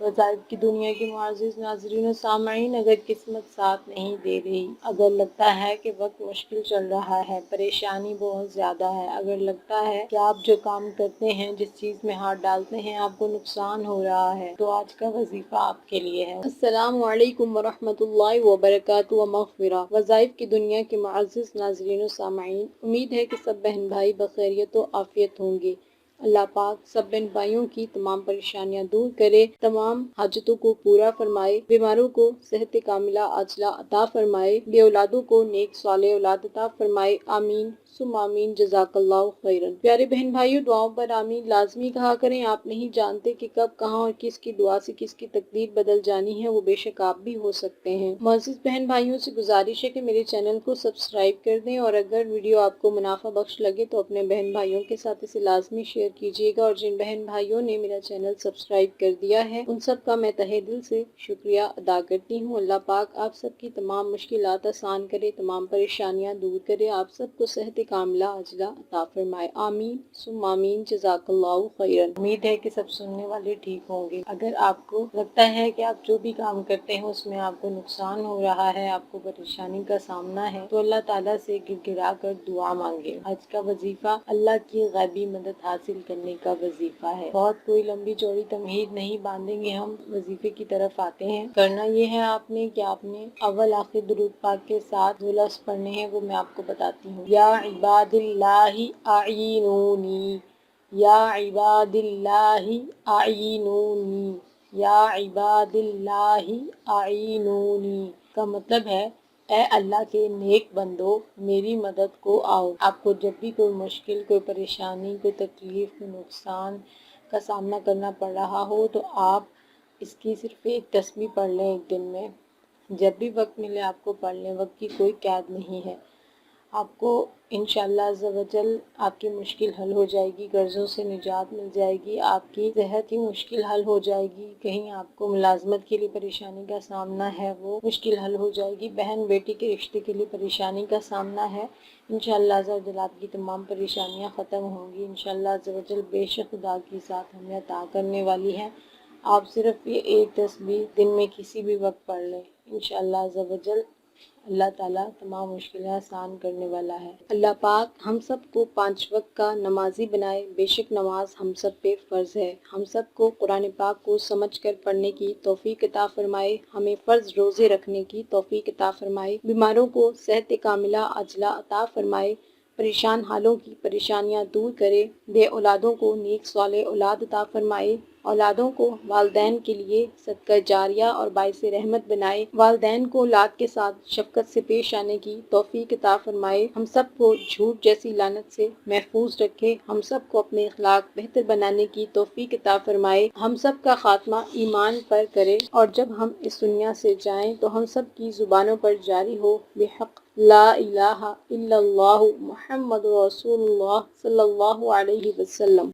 وظائف کی دنیا کے معزز ناظرین و سامعین، اگر قسمت ساتھ نہیں دے رہی، اگر لگتا ہے کہ وقت مشکل چل رہا ہے، پریشانی بہت زیادہ ہے، اگر لگتا ہے کہ آپ جو کام کرتے ہیں، جس چیز میں ہاتھ ڈالتے ہیں آپ کو نقصان ہو رہا ہے، تو آج کا وظیفہ آپ کے لیے ہے۔ السلام علیکم ورحمۃ اللہ وبرکاتہ و مغفرہ۔ وظائف کی دنیا کے معزز ناظرین و سامعین، امید ہے کہ سب بہن بھائی بخیریت و عافیت ہوں گے۔ اللہ پاک سب بہن بھائیوں کی تمام پریشانیاں دور کرے، تمام حاجتوں کو پورا فرمائے، بیماروں کو صحت کاملہ عاجلہ عطا فرمائے، بے اولادوں کو نیک صالح اولاد عطا فرمائے، آمین ثم آمین، جزاک اللہ خیرن۔ پیارے بہن بھائیوں، دعاؤں پر آمین لازمی کہا کریں۔ آپ نہیں جانتے کہ کب کہاں اور کس کی دعا سے کس کی تقدیر بدل جانی ہے، وہ بے شک آپ بھی ہو سکتے ہیں۔ معزز بہن بھائیوں سے گزارش ہے کہ میرے چینل کو سبسکرائب کر دیں، اور اگر ویڈیو آپ کو منافع بخش لگے تو اپنے بہن بھائیوں کے ساتھ اسے لازمی شیئر کیجیے گا، اور جن بہن بھائیوں نے میرا چینل سبسکرائب کر دیا ہے ان سب کا میں تہہ دل سے شکریہ ادا کرتی ہوں۔ اللہ پاک آپ سب کی تمام مشکلات آسان کرے، تمام پریشانیاں دور کرے، آپ سب کو صحت کاملہ عاجلہ عطا فرمائے، آمین ثم آمین، جزاک اللہ خیرن۔ امید ہے کہ سب سننے والے ٹھیک ہوں گے۔ اگر آپ کو لگتا ہے کہ آپ جو بھی کام کرتے ہیں اس میں آپ کو نقصان ہو رہا ہے، آپ کو پریشانی کا سامنا ہے، تو اللہ تعالیٰ سے گر گرا کر دعا مانگے۔ آج کا وظیفہ اللہ کی غیبی مدد حاصل کرنے کا وظیفہ ہے۔ بہت کوئی لمبی چوڑی تمہید نہیں باندھیں گے، ہم وظیفے کی طرف آتے ہیں۔ کرنا یہ ہے آپ نے کہ آپ نے اول آخر درود پاک کے ساتھ جو لفظ پڑھنے ہیں وہ میں آپ کو بتاتی ہوں۔ یا عباد اللہ اعینونی، یا عباد اللہ اعینونی، یا عباد اللہ اعینونی کا مطلب ہے اے اللہ کے نیک بندو میری مدد کو آؤ۔ آپ کو جب بھی کوئی مشکل، کوئی پریشانی، کوئی تکلیف، کوئی نقصان کا سامنا کرنا پڑ رہا ہو تو آپ اس کی صرف ایک تسبیح پڑھ لیں ایک دن میں۔ جب بھی وقت ملے آپ کو پڑھ لیں، وقت کی کوئی قید نہیں ہے۔ آپ کو انشاءاللہ عز و جل آپ کی مشکل حل ہو جائے گی، قرضوں سے نجات مل جائے گی، آپ کی صحت کی مشکل حل ہو جائے گی، کہیں آپ کو ملازمت کے لیے پریشانی کا سامنا ہے وہ مشکل حل ہو جائے گی، بہن بیٹی کے رشتے کے لیے پریشانی کا سامنا ہے، انشاءاللہ عز و جل آپ کی تمام پریشانیاں ختم ہوں گی۔ انشاءاللہ عز و جل بے شک خدا کی ذات ہمیں عطا کرنے والی ہے۔ آپ صرف یہ ایک تسبیح دن میں کسی بھی وقت پڑھ لیں، انشاءاللہ عز و جل اللہ تعالیٰ تمام مشکلیں آسان کرنے والا ہے۔ اللہ پاک ہم سب کو 5 وقت کا نمازی بنائے۔ بے شک نماز ہم سب پہ فرض ہے۔ ہم سب کو قرآن پاک کو سمجھ کر پڑھنے کی توفیق عطا فرمائے، ہمیں فرض روزے رکھنے کی توفیق عطا فرمائے، بیماروں کو صحت کاملہ عاجلہ عطا فرمائے، پریشان حالوں کی پریشانیاں دور کرے، بے اولادوں کو نیک صالح اولاد عطا فرمائے، اولادوں کو والدین کے لیے صدقہ جاریہ اور باعث رحمت بنائے، والدین کو اولاد کے ساتھ شفقت سے پیش آنے کی توفیق عطا فرمائے، ہم سب کو جھوٹ جیسی لعنت سے محفوظ رکھے، ہم سب کو اپنے اخلاق بہتر بنانے کی توفیق عطا فرمائے، ہم سب کا خاتمہ ایمان پر کرے، اور جب ہم اس دنیا سے جائیں تو ہم سب کی زبانوں پر جاری ہو بحق لا الہ الا اللہ محمد رسول اللہ صلی اللہ علیہ وسلم۔